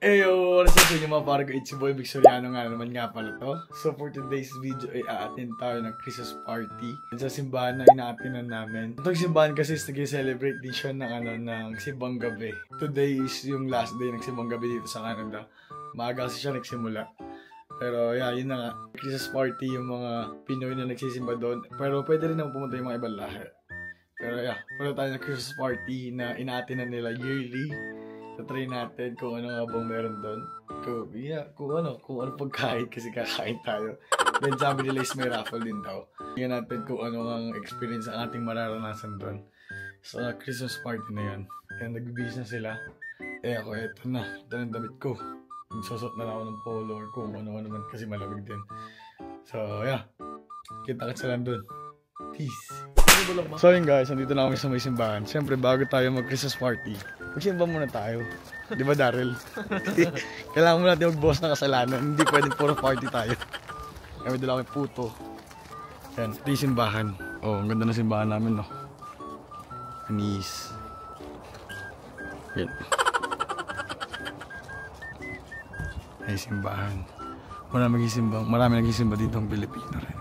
Eyo, wala sa inyo mga parang it's your boy Big Soriano nga naman nga pala to. So for today's video ay aatin tayo ng Christmas party sa simbahan na inaatinan namin. Itong simbahan kasi is nag-celebrate din siya ng ng Simbang Gabi. Today is yung last day ng Simbang Gabi dito sa Canada. Maaga kasi siya nagsimula. Pero yeah, yun na nga. Christmas party yung mga Pinoy na nagsisimba doon. Pero pwede rin naman pumunta yung mga ibang lahi. Pero yeah, punta tayo ng Christmas party na inaatinan nila yearly. So try natin kung ano nga bang meron doon. Kung ano pagkain kasi kakain tayo. Then sabi nila is may raffle din daw. Tingnan natin kung ano ang experience ang ating mararanasan doon. So Christmas party na yan. Kaya nagbibihis na sila. Ako eto na. Ito na damit ko. Susot na lang ako ng polo or kung ano naman kasi malamig din. So yeah. Kita-kits lang doon. Peace. So yun guys, nandito na kami sa may simbahan. Siyempre bago tayo mag Christmas party, magsimba muna tayo. Di ba Daryl? Kailangan mo natin mag-boss ng kasalanan. Hindi pwedeng puro party tayo. Kami dala kami puto. Yan, ito yung simbahan. Oh, ang ganda na simbahan namin, no? Anis. Yan. Ay, simbahan. Marami nagsisimba dito ang Pilipino rin.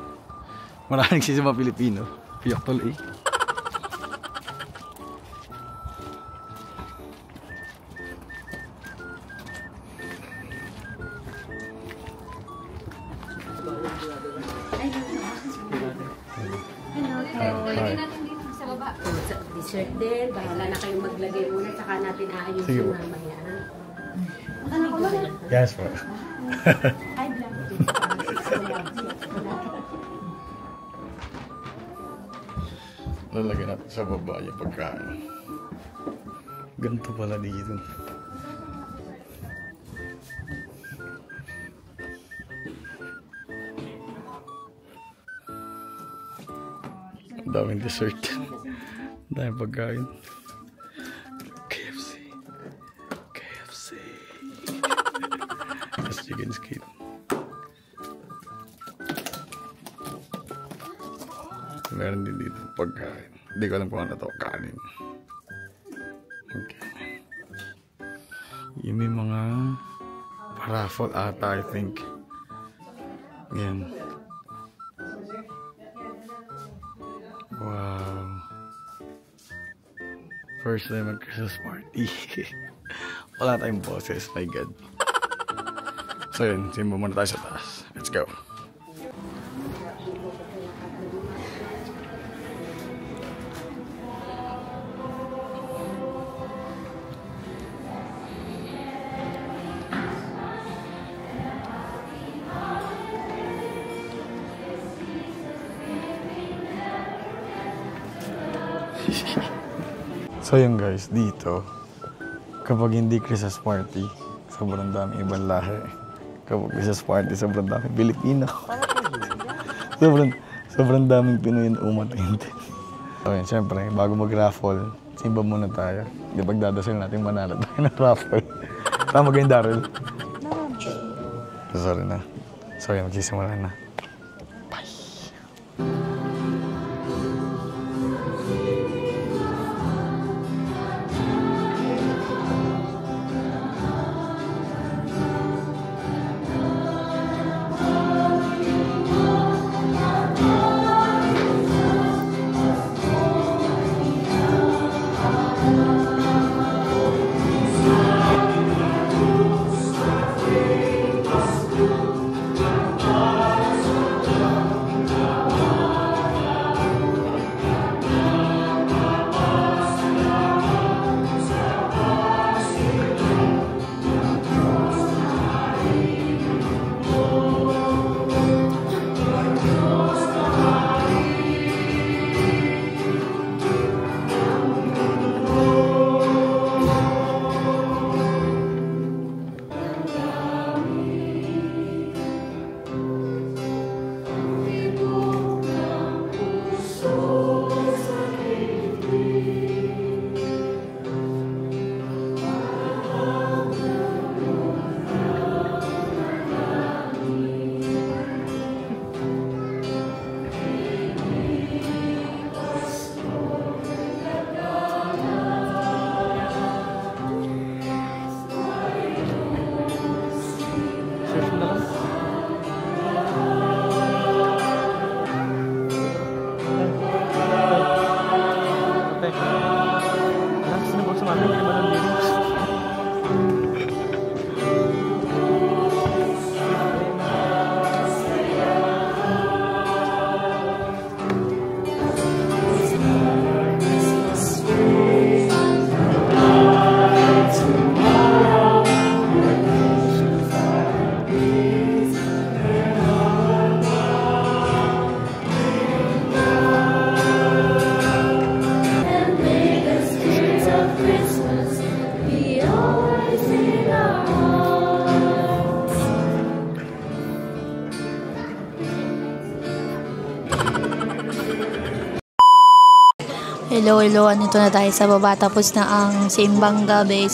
Marami nagsisimba Pilipino. Piyak tol eh. Dessert din, bahala na kayong maglagay muna, saka natin aayusin mamaya. Yes, bro. Lalagyan natin sa baba yung pagkain. Ganito pala dito. Daming dessert. Daming pagkain. KFC. That's chicken skin. Meron din dito pagkain. Hindi ko alam kung ano ito. Kanin. Okay. Yung may mga raffle ata, I think. Yan. Wow. First time mag Christmas party. Wala tayong boses. My God. So yun. Simba muna tayo sa taas. Let's go. So yun guys, dito kapag hindi Christmas party, sobrang dami ibang lahi. Kapag Christmas party, sobrang dami Pilipino. sobrang daming Pinoy na umattend. So yun, syempre, bago mag-raffle, simba muna tayo. Di pagdadasal natin manalo tayo ng raffle. Tama kayo Daryl? Sorry na. So yun, magsisimula na. Surf na lang. Hello, hello. Andito na tayo sa baba. Tapos na ang simbang gabi.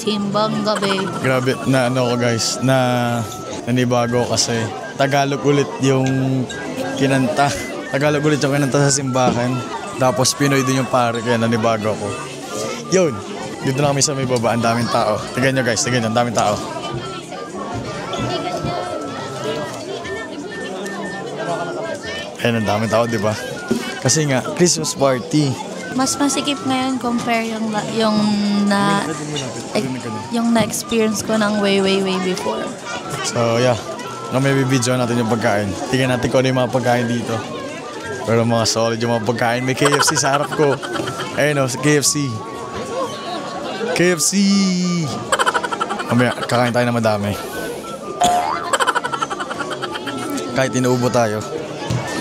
Grabe na ano ko guys, na nanibago kasi Tagalog ulit yung kinanta. Tagalog ulit yung kinanta sa simbahan. Tapos Pinoy din yung pare, kaya nanibago ako. Yun, dito na kami sa may baba. Ang daming tao. Tignan nyo guys, tignan nyo, ang daming tao. Ayun, ang daming tao, di ba? Kasi nga, Christmas party. Mas masikip ngayon compare yung na-experience ko ng way before. So yeah, may video natin yung pagkain. Tingnan natin kung ano yung mga pagkain dito. Pero mga solid yung mga pagkain. May KFC sa harap ko. Ayun o, KFC. KFC! Mamaya, kakain tayo na madami. Kahit inuubo tayo.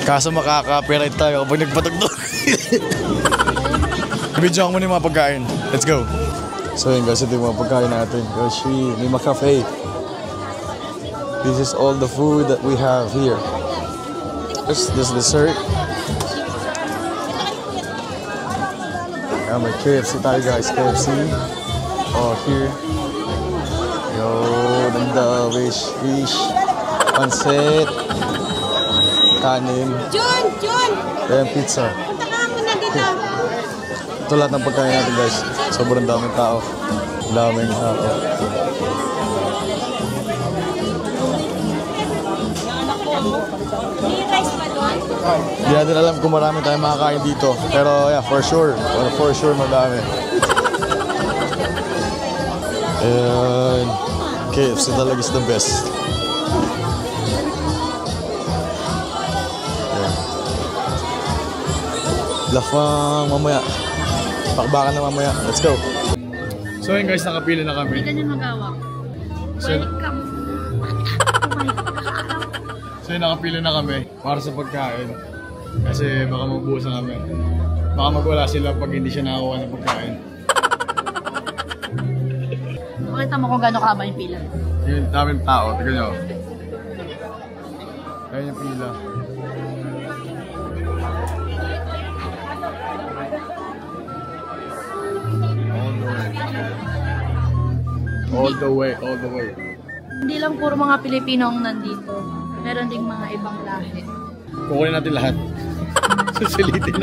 Kaso makaka-copyright tayo kapag nagpatugtog. Video mo na yung mga pagkain. Let's go. So yun guys, ito yung mga pagkain natin. Yoshi, Lima Cafe. This is all the food that we have here. This dessert. May KFC tayo guys, KFC. Oh, here. Yo, ganda, fish. Pancit. Kanin. Jun! Ayan, pizza. Punta ka muna dito. Ito lahat ng pagkain natin guys. Sobrang daming tao. Daming tao. Hindi natin alam kung marami tayong makakain dito. Pero yeah, for sure madami. And KFC talaga is the best. Lafang mamaya. Pakbakan na mamaya. Let's go. So yun guys, nakapila na kami. Hindi ka niya magawa. Welcome. So yun, nakapila na kami para sa pagkain. Kasi baka magbuusan kami. Baka magwala sila pag hindi siya nakakuha ng pagkain. Pakita mo kung gano'n kahaba yung pila. Yun, daming tao. Tignan nyo. Ayun yung pila. All the way. Hindi lang puro mga Pilipino ang nandito. Meron ding mga ibang lahi. Kukunin natin lahat. Susulitin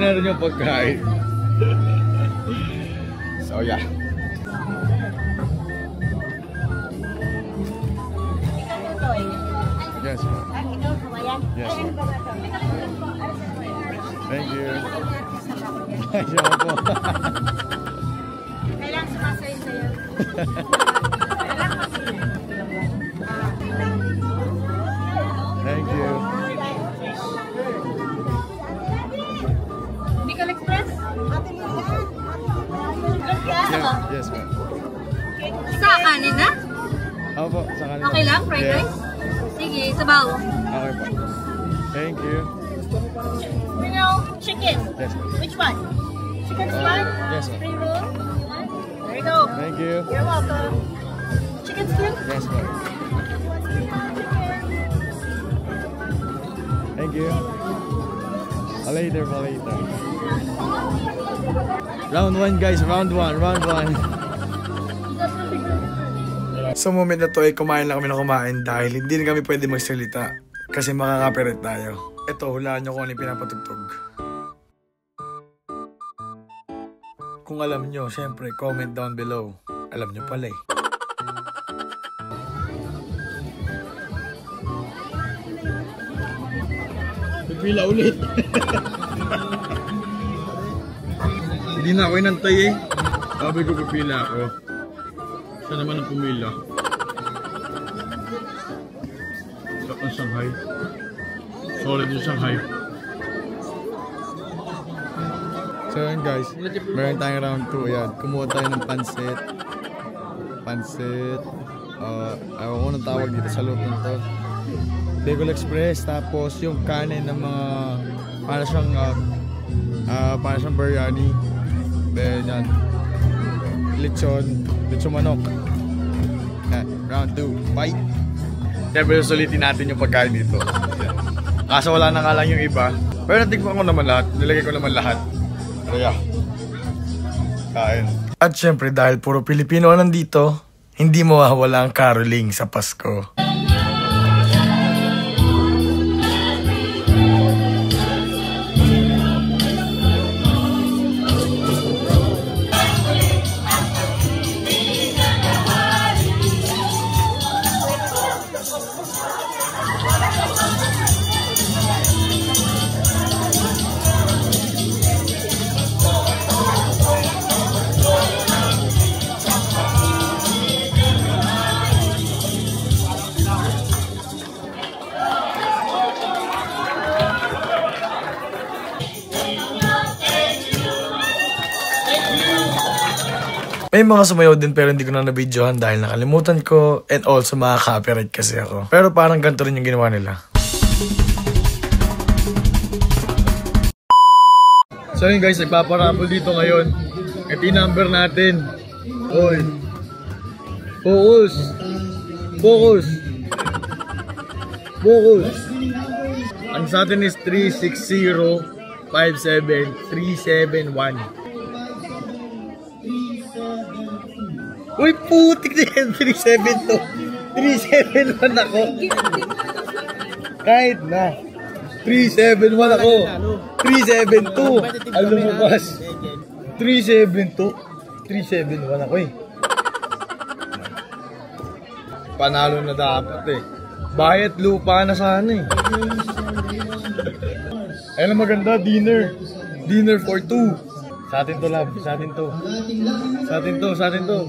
natin yung pagkain. So yeah. Yes, ma'am. Yes, ma'am. Thank you. Thank you po. Kailangan sumasay sa'yo. Thank you. Bicol Express? Yes, ma'am. Sa kanin na? Opo, sa kanila. Okay lang? Fried Yes. rice? Sige, sabaw. Okay po. Thank you. Chicken. Yes, ma'am. Which one? Chicken spot? Yes, ma'am. Spring roll? There you go. Thank you. You're welcome. Chicken strip? Yes, ma'am. Thank you. Later. Round 1 guys, round 1. Sa moment na to ay kumain lang kami na kumain dahil hindi na kami pwede magsalita kasi makaka-copyright tayo. Ito, hulaan nyo kung ano yung pinapatugtog. Kung alam nyo, syempre comment down below. Alam nyo pala eh. Pila ulit. Hindi na ako inantay eh. Sabi ko pipila ako. Siya naman ang pumila. Sarap ng Shanghai. Solid yung Shanghai. So yun guys, meron tayong round 2. Ayan, kumuha tayo ng pansit. Ayaw ko nang tawag dito sa lutong to. Bicol Express. Tapos yung kanin ng mga para siyang biryani. Then yan, lechon manok. Yan, round 2, fight. Siyempre susulitin natin yung pagkain dito. Kaso wala na nga lang yung iba. Pero natikman ko naman lahat. Nilagay ko naman lahat. Kaya kain. At syempre dahil puro Pilipino nandito, hindi mawawala ang caroling sa Pasko. May mga sumayaw din pero hindi ko na nabidyohan dahil nakalimutan ko and also makaka-copyright kasi ako. Pero parang ganito rin yung ginawa nila. So yun guys, nagpaparapol dito ngayon. Ito yung number natin. Oy. Focus. Focus. Focus. Ang sa atin is 360-57-371. Uy, putik na yan. 372. 371 ako. Kahit na. 371 ako. 372. Ang lumabas. 372. 371 ako eh. Panalo na dapat eh. Bayat lupa na sana eh. Ayun ang maganda, dinner. Dinner for 2. Sa atin to, love. Sa atin to. Sa atin to. Sa atin to.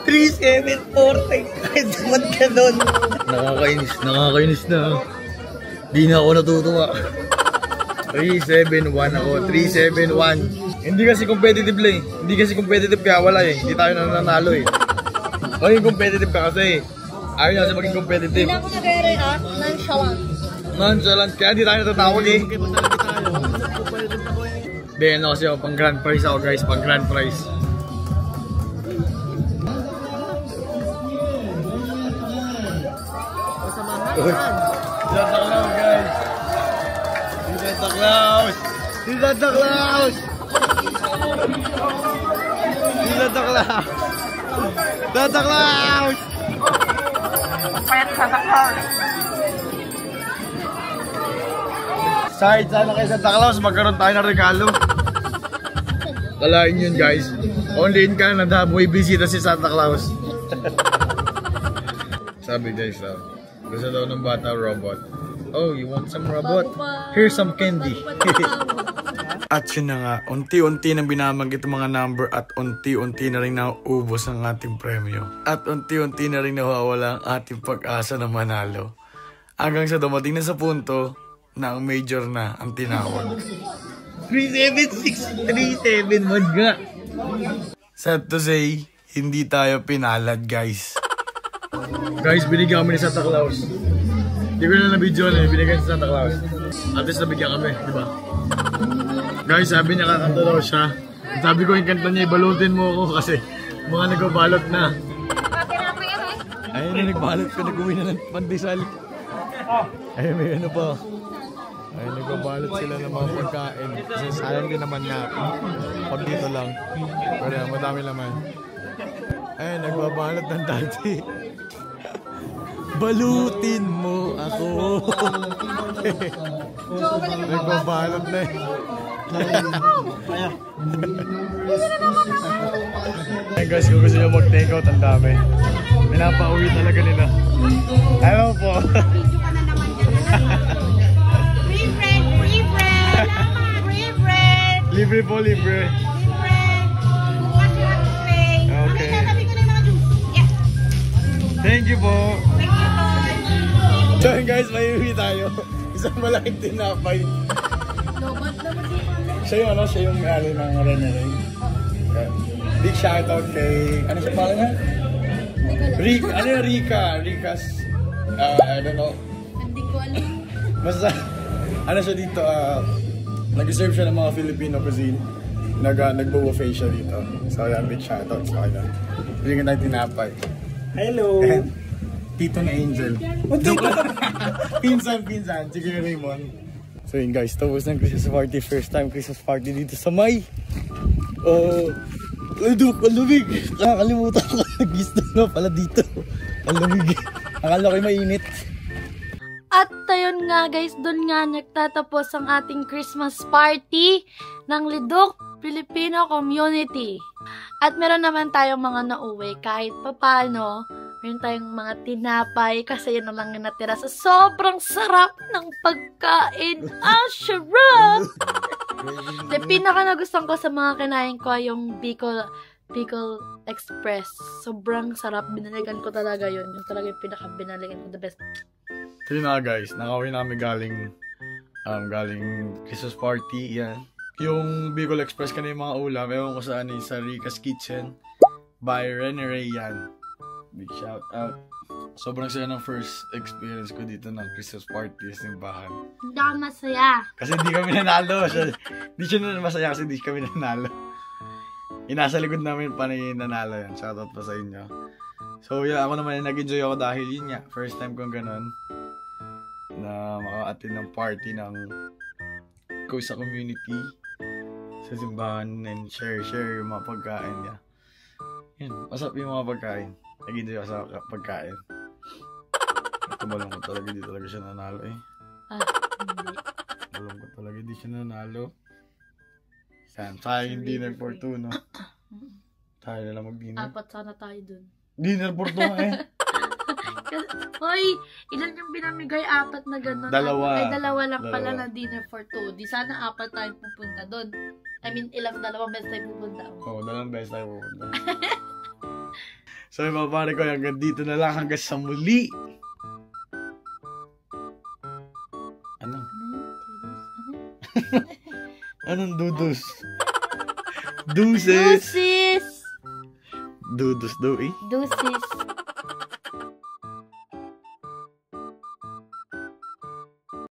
3,740. Kahit dapat ka doon. Nakakainis na. Di na ako natutuwa. 371 ako. 371. Hindi kasi competitive lang eh. Hindi kasi competitive kaya wala eh. Hindi tayo nananalo eh. Maging competitive ka kasi. Ayaw niya kasi maging competitive. Hindi na ako nag-react. Nonchalant. Kaya di tayo natatawag eh. Then ano kasi ako, pang grand prize ako guys. Pang grand prize. Santa Claus guys. Santa Claus. Santa Claus. Santa Claus. Santa Claus. Payat Santa Claus. Side sana kay Santa Claus, magkaroon tayo ng regalo. Kalain yun guys. Only in Canada, may bisita si Santa Claus. Sabi guys, gusto daw ng bata robot. Oh, you want some robot? Here's some candy. At yun na nga, unti-unti nang binabanggit ang mga number at unti-unti na rin nauubos ang ating premyo. At unti-unti na rin nawawala ang ating pag-asa na manalo. Hanggang sa dumating na sa punto na ang major na ang tinawag. 376-371 nga. Sad to say, hindi tayo pinalad guys. Guys, binigyan kami ni Santa Claus. Hindi ko na na-video na binigyan si Santa Claus. At least nabigyan kami, di ba? Guys, sabi niya kakanta daw siya. Sabi ko yung kanta niya, ibalutin mo ako kasi mga nagbabalot na. Ayun na, nagbalot ko, nag-uwi na ng pandesal. Ayun, may ano pa. Ayun, nagbabalot sila ng mga pagkain. Kasi sayang din naman nga. Pag dito lang. Pero madami naman. Ayun, nagbabalot ng dati. Balutin mo ako. Nagbabalot na eh. Ayun guys, kung gusto nyo mag-take out, ang dami. Pinapauwi talaga nila. Hello po. Video ka na naman dyan. Free bread! Free bread! Free bread! Libre po, libre. Free bread! Bukas you have to pay. Okay. Sabi ko na yung mga juice. Yes! Thank you po. Thank you, Lord. So yun guys, may uwi tayo. Isang malaking tinapay. Lobot naman dito. Siya yung siya yung may-ari ng Reneray. Big shoutout kay, ano siya pala niya? Rika, ano yung Rika? Rika's, I don't know. Hindi ko alam. Basta, ano siya dito, nag-serve siya ng mga Filipino cuisine. Nag-buffet siya dito. So yan, big shoutout sa kanya. Bigyan tayo tinapay. Hello! And, Tito na Angel. Pinsan. Sige Raymond. So yun guys, tapos ng Christmas party. First time Christmas party dito sa May. Ang lumig. Nakakalimutan ko. Nag-gusto na pala dito. Ang lumig. Akala ko mainit. At ayun nga guys, doon nga nagtatapos ang ating Christmas party ng Lidok Filipino Community. At meron naman tayong mga nauwi kahit papano. Meron tayong mga tinapay kasi yun na lang yung natira sa sobrang sarap ng pagkain. Sarap! The pinaka nagustuhan ko sa mga kinain ko ay yung Bicol Express. Sobrang sarap. Binaligan ko talaga yun. Yung talaga yung pinaka binaligan ko. The best. So yun na guys, nakauwi namin galing Christmas party. Yan. Yung Bicol Express kanina yung mga ulam. Ewan ko saan yung sa Rica's Kitchen by Reneray yan. Big shout out. Sobrang saya ng first experience ko dito ng Christmas party sa simbahan. Hindi ako masaya. Kasi di kami nanalo. Di siya na masaya kasi di kami nanalo. Inasa likod namin pa na nanalo yan. Shoutout pa sa inyo. So yeah, ako naman nag-enjoy ako dahil yun nga. First time kong ganun. Na maka-attend ng party ng sa community. Sa simbahan and share yung mga pagkain niya. Yun, masarap yung mga pagkain. Nag-enjoy ako sa pagkain. Malungkot talaga, di talaga siya nanalo eh. Hindi. Malungkot talaga, di siya nanalo. Sayang yung dinner for two, no? Tayo na lang mag-dinner. Apat sana tayo dun. Dinner for two eh. Hoy, ilan yung binamigay? Apat na gano'n. Dalawa. Ay, dalawa lang pala Dalawa. na dinner for two. Di sana apat tayo pupunta dun. I mean, dalawang beses tayo pupunta. Oo, dalawang beses tayo pupunta. So yung mga pare ko, hanggang dito na lang, hanggang sa muli. Ano? Anong dudus? Deuces! Deuces! Dudus daw eh. Deuces!